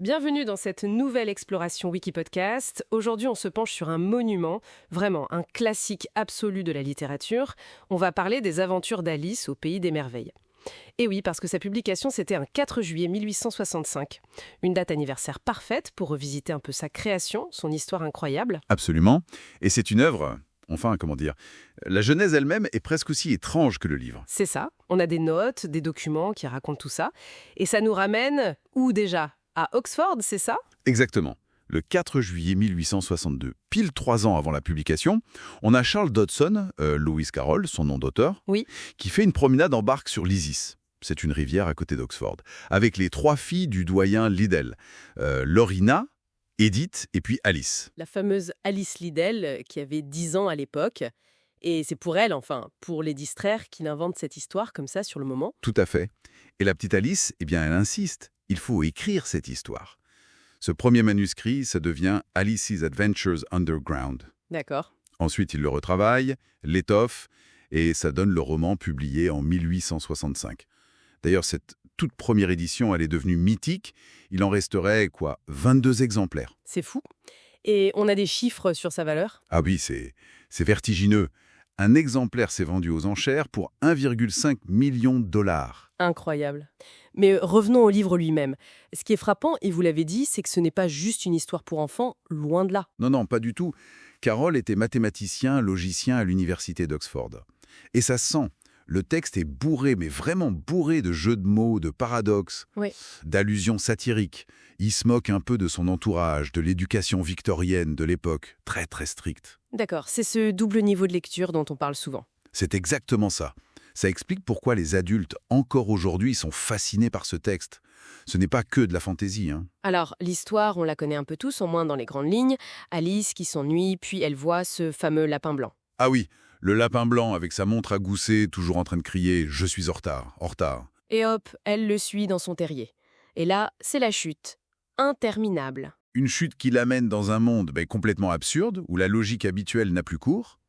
Bienvenue dans cette nouvelle exploration Wikipodcast. Aujourd'hui, on se penche sur un monument, vraiment un classique absolu de la littérature. On va parler des aventures d'Alice au Pays des Merveilles. Et oui, parce que sa publication, c'était un 4 juillet 1865. Une date anniversaire parfaite pour revisiter un peu sa création, son histoire incroyable. Absolument. Et c'est une œuvre, la genèse elle-même est presque aussi étrange que le livre. C'est ça. On a des notes, des documents qui racontent tout ça. Et ça nous ramène, où déjà ? À Oxford, c'est ça ? Exactement. Le 4 juillet 1862, pile 3 ans avant la publication, on a Charles Dodson, Lewis Carroll, son nom d'auteur, Oui. qui fait une promenade en barque sur l'Isis. C'est une rivière à côté d'Oxford, avec les 3 filles du doyen Liddell, Lorina, Edith et puis Alice. La fameuse Alice Liddell, qui avait 10 ans à l'époque. Et c'est pour elle, pour les distraire, qu'il invente cette histoire comme ça sur le moment. Tout à fait. Et la petite Alice, elle insiste. Il faut écrire cette histoire. Ce premier manuscrit, ça devient Alice's Adventures Underground. D'accord. Ensuite, il le retravaille, l'étoffe, et ça donne le roman publié en 1865. D'ailleurs, cette toute première édition, elle est devenue mythique. Il en resterait, 22 exemplaires. C'est fou. Et on a des chiffres sur sa valeur ? Ah oui, c'est vertigineux. Un exemplaire s'est vendu aux enchères pour 1,5 million de dollars. Incroyable. Mais revenons au livre lui-même. Ce qui est frappant, et vous l'avez dit, c'est que ce n'est pas juste une histoire pour enfants, loin de là. Non, pas du tout. Carroll était mathématicien, logicien à l'université d'Oxford. Et ça se sent. Le texte est bourré, mais vraiment bourré de jeux de mots, de paradoxes, Oui. d'allusions satiriques. Il se moque un peu de son entourage, de l'éducation victorienne de l'époque, très très stricte. D'accord, c'est ce double niveau de lecture dont on parle souvent. C'est exactement ça. Ça explique pourquoi les adultes, encore aujourd'hui, sont fascinés par ce texte. Ce n'est pas que de la fantaisie. Alors, l'histoire, on la connaît un peu tous, au moins dans les grandes lignes. Alice qui s'ennuie, puis elle voit ce fameux lapin blanc. Ah oui, le lapin blanc avec sa montre à gousset, toujours en train de crier « Je suis en retard, en retard ». Et hop, elle le suit dans son terrier. Et là, c'est la chute. Interminable. Une chute qui l'amène dans un monde complètement absurde, où la logique habituelle n'a plus cours.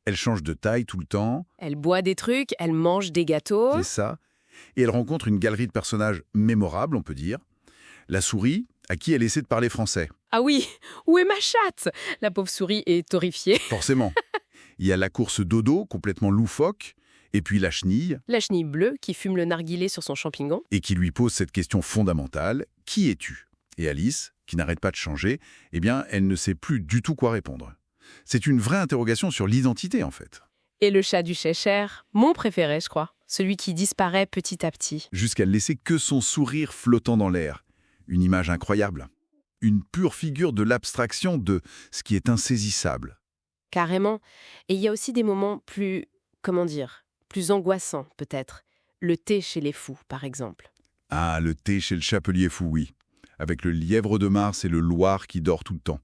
Elle change de taille tout le temps. Elle boit des trucs, elle mange des gâteaux. C'est ça. Et elle rencontre une galerie de personnages mémorables, on peut dire. La souris, à qui elle essaie de parler français. Ah oui, où est ma chatte ? La pauvre souris est horrifiée. Forcément. Il y a la course dodo, complètement loufoque, et puis la chenille. La chenille bleue qui fume le narguilé sur son champignon. Et qui lui pose cette question fondamentale, qui es-tu ? Et Alice, qui n'arrête pas de changer, elle ne sait plus du tout quoi répondre. C'est une vraie interrogation sur l'identité, en fait. Et le chat du Cheshire, mon préféré, je crois. Celui qui disparaît petit à petit. Jusqu'à ne laisser que son sourire flottant dans l'air. Une image incroyable. Une pure figure de l'abstraction de ce qui est insaisissable. Carrément. Et il y a aussi des moments plus angoissants, peut-être. Le thé chez les fous, par exemple. Ah, le thé chez le chapelier fou, oui. Avec le lièvre de Mars et le Loir qui dort tout le temps.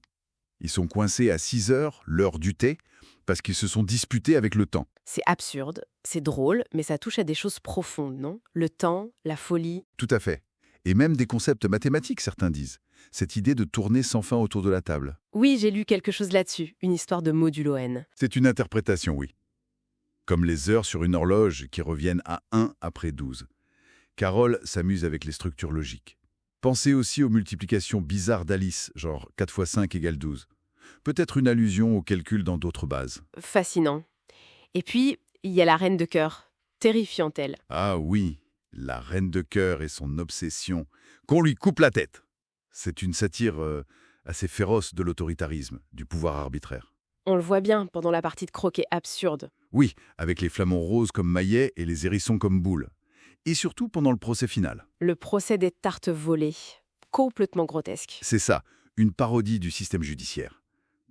Ils sont coincés à 6 heures, l'heure du thé, parce qu'ils se sont disputés avec le temps. C'est absurde, c'est drôle, mais ça touche à des choses profondes, non ? Le temps, la folie. Tout à fait. Et même des concepts mathématiques, certains disent. Cette idée de tourner sans fin autour de la table. Oui, j'ai lu quelque chose là-dessus, une histoire de modulo n. C'est une interprétation, oui. Comme les heures sur une horloge qui reviennent à 1 après 12. Carroll s'amuse avec les structures logiques. Pensez aussi aux multiplications bizarres d'Alice, genre 4 fois 5 égale 12. Peut-être une allusion au calcul dans d'autres bases. Fascinant. Et puis, il y a la reine de cœur. Terrifiante, elle. Ah oui, la reine de cœur et son obsession. Qu'on lui coupe la tête. C'est une satire assez féroce de l'autoritarisme, du pouvoir arbitraire. On le voit bien pendant la partie de croquet absurde. Oui, avec les flamants roses comme maillet et les hérissons comme boules. Et surtout pendant le procès final. Le procès des tartes volées. Complètement grotesque. C'est ça, une parodie du système judiciaire.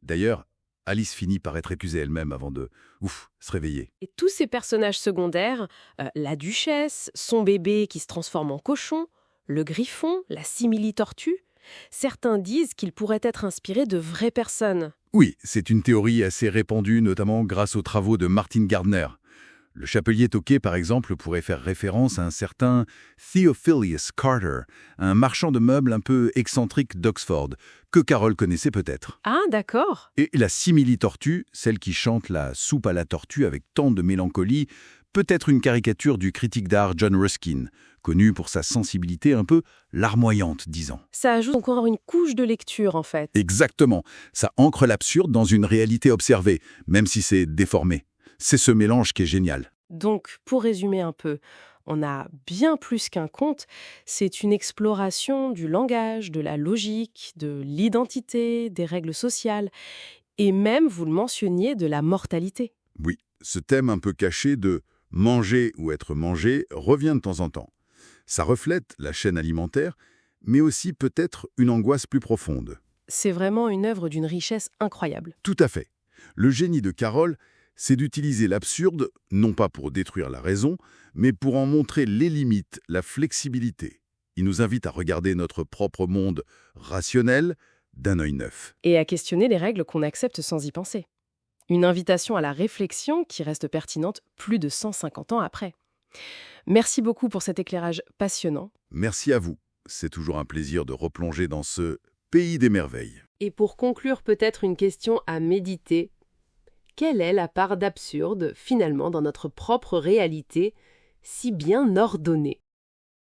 D'ailleurs, Alice finit par être épuisée elle-même avant de, se réveiller. Et tous ces personnages secondaires, la duchesse, son bébé qui se transforme en cochon, le griffon, la simili-tortue, certains disent qu'ils pourraient être inspirés de vraies personnes. Oui, c'est une théorie assez répandue, notamment grâce aux travaux de Martin Gardner. Le chapelier toqué, par exemple, pourrait faire référence à un certain Theophilus Carter, un marchand de meubles un peu excentrique d'Oxford, que Carroll connaissait peut-être. Ah, d'accord. Et la simili-tortue, celle qui chante la soupe à la tortue avec tant de mélancolie, peut-être une caricature du critique d'art John Ruskin, connu pour sa sensibilité un peu larmoyante, disons. Ça ajoute encore une couche de lecture, en fait. Exactement, ça ancre l'absurde dans une réalité observée, même si c'est déformé. C'est ce mélange qui est génial. Donc, pour résumer un peu, on a bien plus qu'un conte, c'est une exploration du langage, de la logique, de l'identité, des règles sociales, et même, vous le mentionniez, de la mortalité. Oui, ce thème un peu caché de manger ou être mangé revient de temps en temps. Ça reflète la chaîne alimentaire, mais aussi peut-être une angoisse plus profonde. C'est vraiment une œuvre d'une richesse incroyable. Tout à fait. Le génie de Carroll, c'est d'utiliser l'absurde, non pas pour détruire la raison, mais pour en montrer les limites, la flexibilité. Il nous invite à regarder notre propre monde rationnel d'un œil neuf. Et à questionner les règles qu'on accepte sans y penser. Une invitation à la réflexion qui reste pertinente plus de 150 ans après. Merci beaucoup pour cet éclairage passionnant. Merci à vous. C'est toujours un plaisir de replonger dans ce pays des merveilles. Et pour conclure, peut-être une question à méditer. Quelle est la part d'absurde, finalement, dans notre propre réalité, si bien ordonnée ?